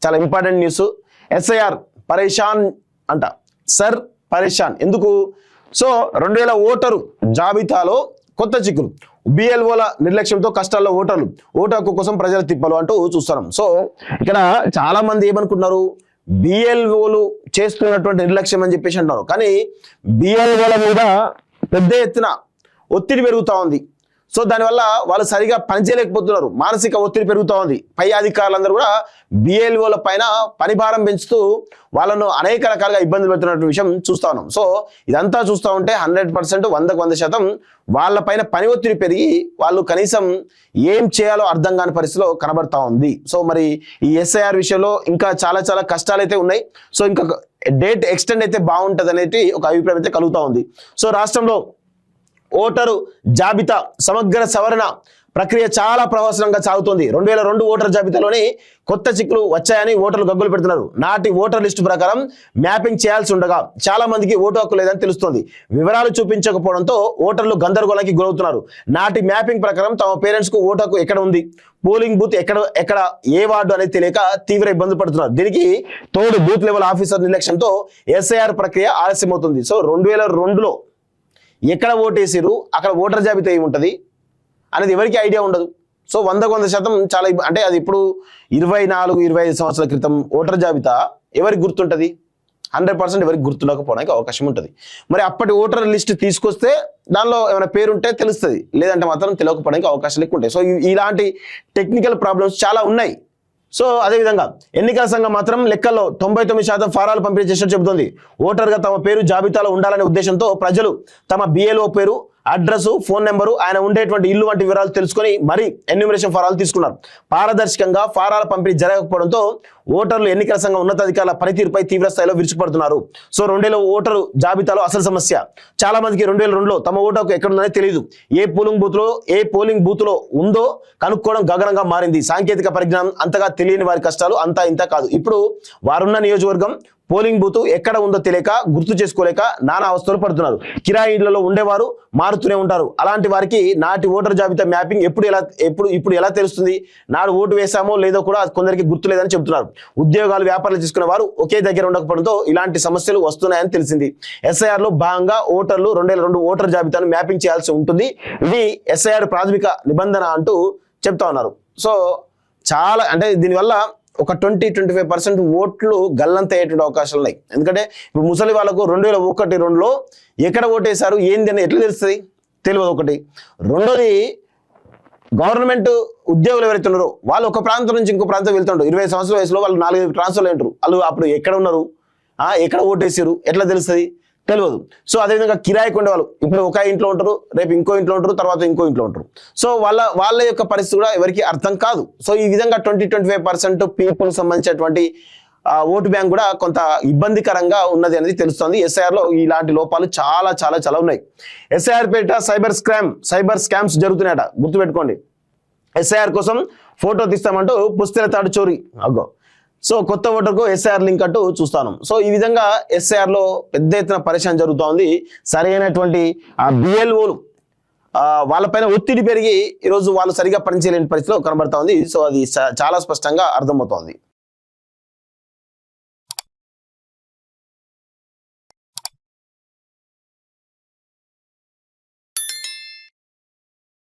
చాలా important news. SIR పరేషాన్ అంట. సర్ పరేషాన్ ఎందుకు? సో 2000 ఓటరు జాబితాలో కొత్త చిక్కులు, బిఎల్ఓల నిర్లక్ష్యంతో కష్టాల్లో ఓటర్లు, ఓటు హక్కు కోసం ప్రజల తిప్పలు అంటూ చూస్తున్నాం. సో ఇక్కడ చాలా మంది ఏమనుకుంటున్నారు, బిఎల్ఓలు చేస్తున్నటువంటి నిర్లక్ష్యం అని చెప్పేసి అంటున్నారు. కానీ బిఎల్ఓల మీద పెద్ద ఎత్తున ఒత్తిడి పెరుగుతూ ఉంది. సో దానివల్ల వాళ్ళు సరిగా పనిచేయలేకపోతున్నారు, మానసిక ఒత్తిడి పెరుగుతూ ఉంది. పై అధికారులందరూ కూడా బిఎల్ఓల పైన పనిభారం పెంచుతూ వాళ్ళను అనేక రకాలుగా ఇబ్బందులు పెడుతున్నటువంటి విషయం చూస్తా ఉన్నాం. సో ఇదంతా చూస్తూ ఉంటే 100% 100% వాళ్ళపైన పని ఒత్తిడి పెరిగి వాళ్ళు కనీసం ఏం చేయాలో అర్థం కాని పరిస్థితిలో కనబడతా ఉంది. సో మరి ఈ ఎస్ఐఆర్ విషయంలో ఇంకా చాలా చాలా కష్టాలు అయితే ఉన్నాయి. సో ఇంకా డేట్ ఎక్స్టెండ్ అయితే బాగుంటుంది అనేది ఒక అభిప్రాయం అయితే కలుగుతూ ఉంది. సో రాష్ట్రంలో ఓటరు జాబితా సమగ్ర సవరణ ప్రక్రియ చాలా ప్రహసనంగా సాగుతోంది. 2002 ఓటర్ జాబితాలోని కొత్త చిక్కులు వచ్చాయని ఓటర్లు గగ్గులు పెడుతున్నారు. నాటి ఓటర్ లిస్టు ప్రకారం మ్యాపింగ్ చేయాల్సి ఉండగా చాలా మందికి ఓటు హక్కు లేదని తెలుస్తోంది. వివరాలు చూపించకపోవడంతో ఓటర్లు గందరగోళానికి గురవుతున్నారు. నాటి మ్యాపింగ్ ప్రకారం తమ పేరెంట్స్ కు ఓటు హక్కు ఎక్కడ ఉంది, పోలింగ్ బూత్ ఎక్కడ ఏ వార్డు అనేది తెలియక తీవ్ర ఇబ్బందులు పడుతున్నారు. దీనికి తోడు బూత్ లెవెల్ ఆఫీసర్ నిర్లక్ష్యంతో ఎస్ఐఆర్ ప్రక్రియ ఆలస్యమవుతుంది. సో 2002లో ఎక్కడ ఓటేసారు, అక్కడ ఓటర్ జాబితా ఏముంటుంది అనేది ఎవరికి ఐడియా ఉండదు. సో 100% చాలా అంటే అది ఇప్పుడు 24-25 సంవత్సరాల క్రితం ఓటర్ జాబితా ఎవరికి గుర్తుంటుంది? 100% ఎవరికి గుర్తుండకపోవడానికి అవకాశం ఉంటుంది. మరి అప్పటి ఓటర్ లిస్ట్ తీసుకొస్తే దానిలో ఏమైనా పేరు ఉంటే తెలుస్తుంది, లేదంటే మాత్రం తెలియకపోవడానికి అవకాశాలు ఎక్కువ ఉంటాయి. సో ఇలాంటి టెక్నికల్ ప్రాబ్లమ్స్ చాలా ఉన్నాయి. సో అదేవిధంగా ఎన్నికల సంఘం మాత్రం లెక్కల్లో 99% ఫారాలు పంపిణీ చేసినట్టు చెబుతోంది. ఓటర్గా తమ పేరు జాబితాలో ఉండాలనే ఉద్దేశంతో ప్రజలు తమ బిఎల్ఓ పేరు, అడ్రస్, ఫోన్ నెంబరు, ఆయన ఉండేటువంటి ఇల్లు వంటి వివరాలు తెలుసుకొని మరీ ఎన్యూమరేషన్ ఫారాలు తీసుకున్నారు. పారదర్శకంగా ఫారాల పంపిణీ జరగకపోవడంతో ఓటర్లు ఎన్నికల సంఘం ఉన్నతాధికారుల పనితీరుపై తీవ్ర స్థాయిలో విరుచుకుపడుతున్నారు. సో 2000 ఓటరు జాబితాలో అసలు సమస్య. చాలా మందికి 2002లో తమ ఓటుకు ఎక్కడుందనే తెలియదు. ఏ పోలింగ్ బూత్ లో ఉందో కనుక్కోవడం గగనంగా మారింది. సాంకేతిక పరిజ్ఞానం అంతగా తెలియని వారి కష్టాలు అంతా ఇంత కాదు. ఇప్పుడు వారున్న నియోజకవర్గం పోలింగ్ బూత్ ఎక్కడ ఉందో తెలియక, గుర్తు చేసుకోలేక నానా అవస్థలు పడుతున్నారు. కిరాయి ఇళ్లలో ఉండేవారు మారుతూనే ఉంటారు. అలాంటి వారికి నాటి ఓటర్ జాబితా మ్యాపింగ్ ఇప్పుడు ఎలా తెలుస్తుంది? నాడు ఓటు వేసామో లేదో కూడా కొందరికి గుర్తులేదని చెబుతున్నారు. ఉద్యోగాలు, వ్యాపారాలు తీసుకునే వారు ఒకే దగ్గర ఉండకపోవడంతో ఇలాంటి సమస్యలు వస్తున్నాయని తెలిసింది. ఎస్ఐఆర్ లో భాగంగా ఓటర్లు 2002 ఓటర్ జాబితాను మ్యాపింగ్ చేయాల్సి ఉంటుంది. ఇది ఎస్ఐఆర్ ప్రాథమిక నిబంధన అంటూ చెప్తా ఉన్నారు. సో చాలా అంటే దీనివల్ల ఒక 20-25% ఓట్లు గల్లంత అయ్యేటువంటి అవకాశాలు ఉన్నాయి. ఎందుకంటే ఇప్పుడు ముసలి వాళ్ళకు 2001-2లో ఎక్కడ ఓటేశారు ఏంది అని ఎట్లా తెలుస్తుంది? తెలియదు. ఒకటి. రెండోది, గవర్నమెంట్ ఉద్యోగులు ఎవరైతే ఉన్నారో వాళ్ళు ఒక ప్రాంతం నుంచి ఇంకో ప్రాంతం వెళ్తుంటారు. 20 సంవత్సరాల వయసులో వాళ్ళు 4 ట్రాన్స్ఫర్లు ఉంటారు. వాళ్ళు అప్పుడు ఎక్కడ ఉన్నారు, ఎక్కడ ఓటేసారు ఎట్లా తెలుస్తుంది? తెలియదు. సో అదేవిధంగా కిరాయికి ఉండేవాళ్ళు ఇప్పుడు ఒక ఇంట్లో ఉంటారు, రేపు ఇంకో ఇంట్లో ఉంటారు, తర్వాత ఇంకో ఇంట్లో ఉంటారు. సో వాళ్ళ యొక్క పరిస్థితి కూడా ఎవరికి అర్థం కాదు. సో ఈ విధంగా 20-25% పీపుల్ సంబంధించినటువంటి ఓటు బ్యాంక్ కూడా కొంత ఇబ్బందికరంగా ఉన్నది అనేది తెలుస్తుంది. ఎస్ఐఆర్ లో ఇలాంటి లోపాలు చాలా చాలా చాలా ఉన్నాయి. ఎస్ఐఆర్ పేట సైబర్ స్కామ్స్ జరుగుతున్నాయట, గుర్తుపెట్టుకోండి. ఎస్ఐఆర్ కోసం ఫోటో తీస్తామంటూ పుస్తెల తాడు చోరీ. అగ్గో. సో కొత్త ఓటర్కు ఎస్ఐఆర్ లింక్ అంటూ చూస్తాను. సో ఈ విధంగా ఎస్ఐఆర్ లో పెద్ద ఎత్తున పరిశ్రమ జరుగుతూ ఉంది. సరైనటువంటి బిఎల్ఓలు వాళ్ళపైన ఒత్తిడి పెరిగి ఈరోజు వాళ్ళు సరిగా పనిచేయలేని పరిస్థితిలో కనబడతా ఉంది. సో అది చాలా స్పష్టంగా అర్థమవుతోంది.